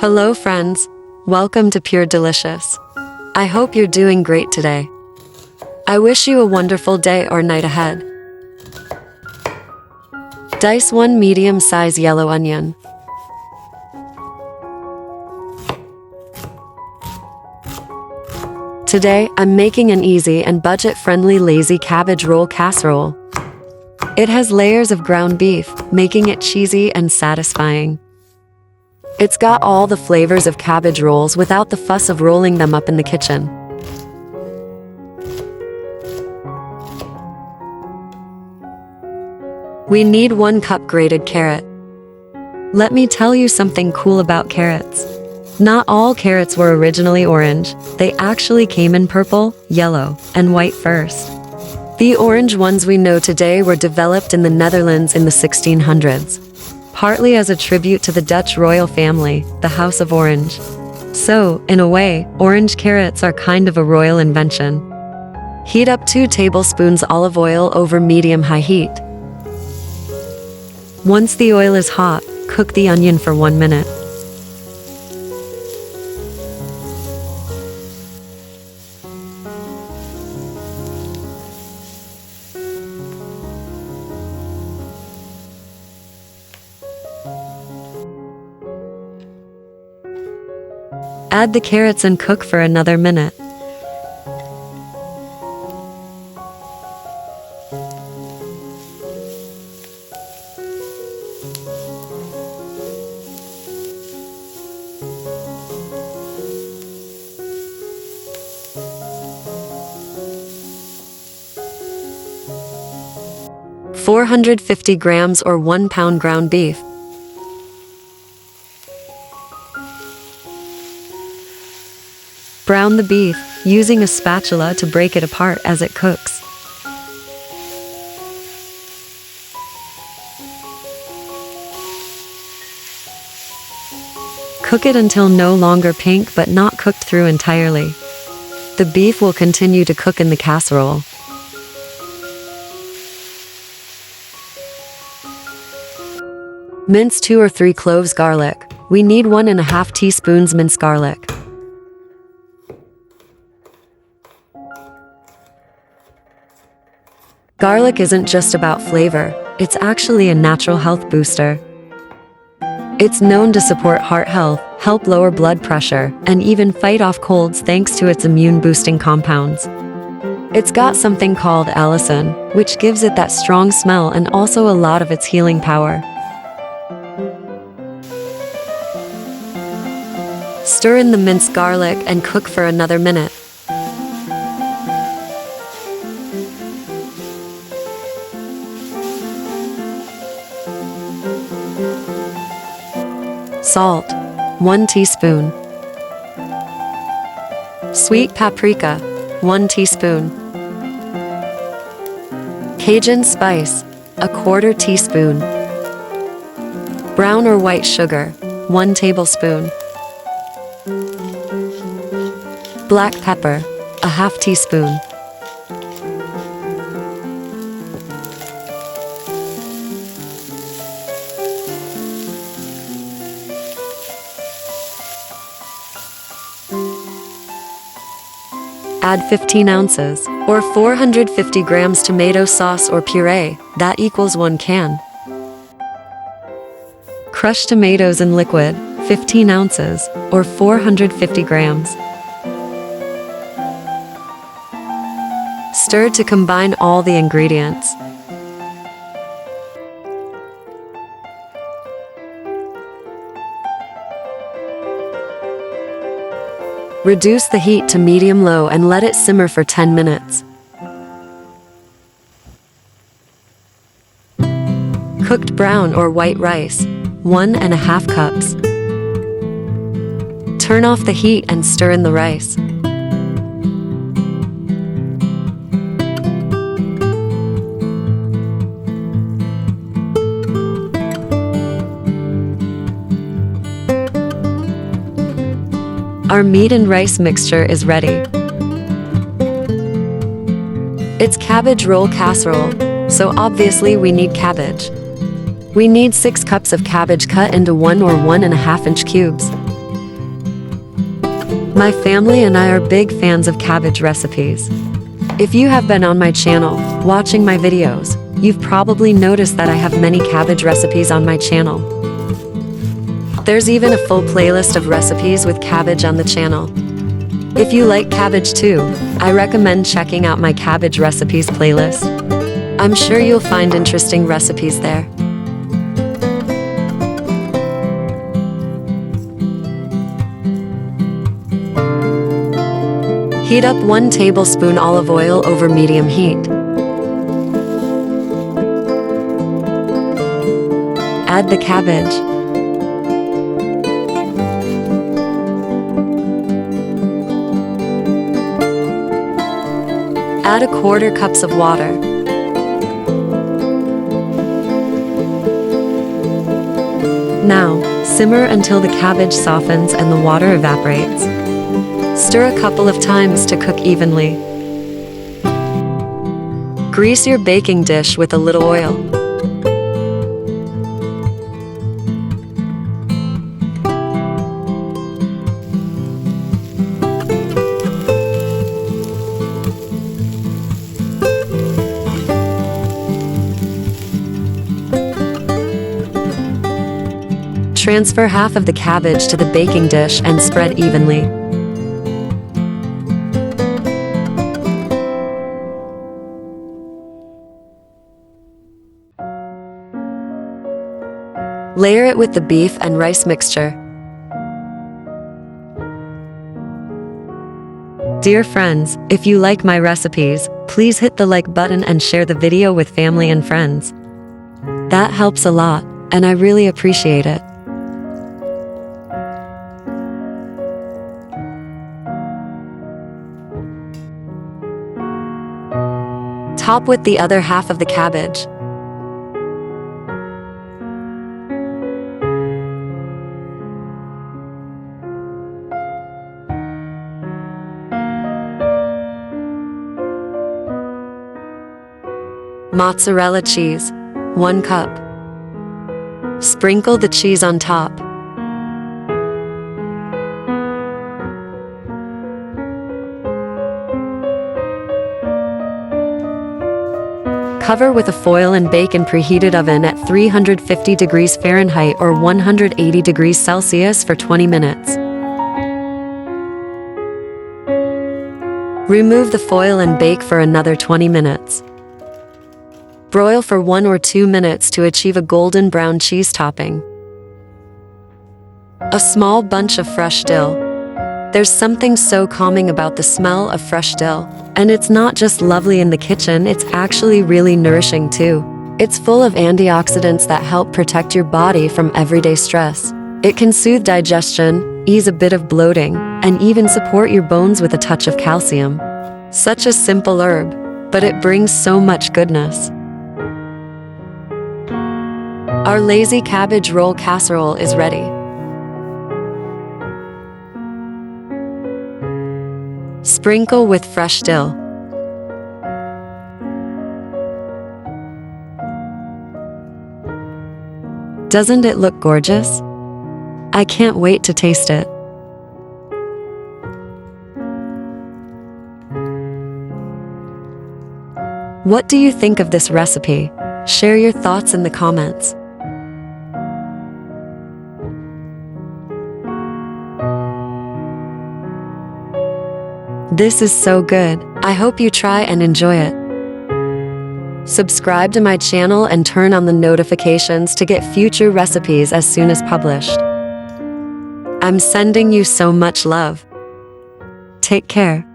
Hello friends, welcome to Pure Delicious. I hope you're doing great today. I wish you a wonderful day or night ahead. Dice 1 medium-size yellow onion. Today, I'm making an easy and budget-friendly Lazy Cabbage Roll Casserole. It has layers of ground beef, making it cheesy and satisfying. It's got all the flavors of cabbage rolls without the fuss of rolling them up in the kitchen. We need 1 cup grated carrot. Let me tell you something cool about carrots. Not all carrots were originally orange, they actually came in purple, yellow, and white first. The orange ones we know today were developed in the Netherlands in the 1600s. Partly as a tribute to the Dutch royal family, the House of Orange. So, in a way, orange carrots are kind of a royal invention. Heat up 2 tablespoons olive oil over medium-high heat. Once the oil is hot, cook the onion for 1 minute. Add the carrots and cook for another minute. $450 grams or 1 pound ground beef. Brown the beef, using a spatula to break it apart as it cooks. Cook it until no longer pink but not cooked through entirely. The beef will continue to cook in the casserole. Mince 2 or 3 cloves garlic. We need 1½ teaspoons minced garlic. Garlic isn't just about flavor, it's actually a natural health booster. It's known to support heart health, help lower blood pressure, and even fight off colds thanks to its immune-boosting compounds. It's got something called allicin, which gives it that strong smell and also a lot of its healing power. Stir in the minced garlic and cook for another minute. Salt, 1 teaspoon. Sweet paprika, 1 teaspoon. Cajun spice, 1/4 teaspoon. Brown or white sugar, 1 tablespoon. Black pepper, 1/2 teaspoon. Add 15 ounces, or 450 grams tomato sauce or puree, that equals 1 can. Crushed tomatoes in liquid, 15 ounces, or 450 grams. Stir to combine all the ingredients. Reduce the heat to medium-low and let it simmer for 10 minutes. Cooked brown or white rice, 1½ cups. Turn off the heat and stir in the rice. Our meat and rice mixture is ready. It's cabbage roll casserole, so obviously we need cabbage. We need 6 cups of cabbage cut into 1 or 1½ inch cubes. My family and I are big fans of cabbage recipes. If you have been on my channel, watching my videos, you've probably noticed that I have many cabbage recipes on my channel. There's even a full playlist of recipes with cabbage on the channel. If you like cabbage too, I recommend checking out my cabbage recipes playlist. I'm sure you'll find interesting recipes there. Heat up 1 tablespoon olive oil over medium heat. Add the cabbage. Add 1/4 cups of water. Now, simmer until the cabbage softens and the water evaporates. Stir a couple of times to cook evenly. Grease your baking dish with a little oil. Transfer half of the cabbage to the baking dish and spread evenly. Layer it with the beef and rice mixture. Dear friends, if you like my recipes, please hit the like button and share the video with family and friends. That helps a lot, and I really appreciate it. Top with the other half of the cabbage. Mozzarella cheese, 1 cup. Sprinkle the cheese on top. Cover with a foil and bake in preheated oven at 350 degrees Fahrenheit or 180 degrees Celsius for 20 minutes. Remove the foil and bake for another 20 minutes. Broil for 1 or 2 minutes to achieve a golden brown cheese topping. A small bunch of fresh dill. There's something so calming about the smell of fresh dill. And it's not just lovely in the kitchen, it's actually really nourishing too. It's full of antioxidants that help protect your body from everyday stress. It can soothe digestion, ease a bit of bloating, and even support your bones with a touch of calcium. Such a simple herb, but it brings so much goodness. Our Lazy Cabbage Roll Casserole is ready. Sprinkle with fresh dill. Doesn't it look gorgeous? I can't wait to taste it. What do you think of this recipe? Share your thoughts in the comments. This is so good. I hope you try and enjoy it. Subscribe to my channel and turn on the notifications to get future recipes as soon as published. I'm sending you so much love. Take care.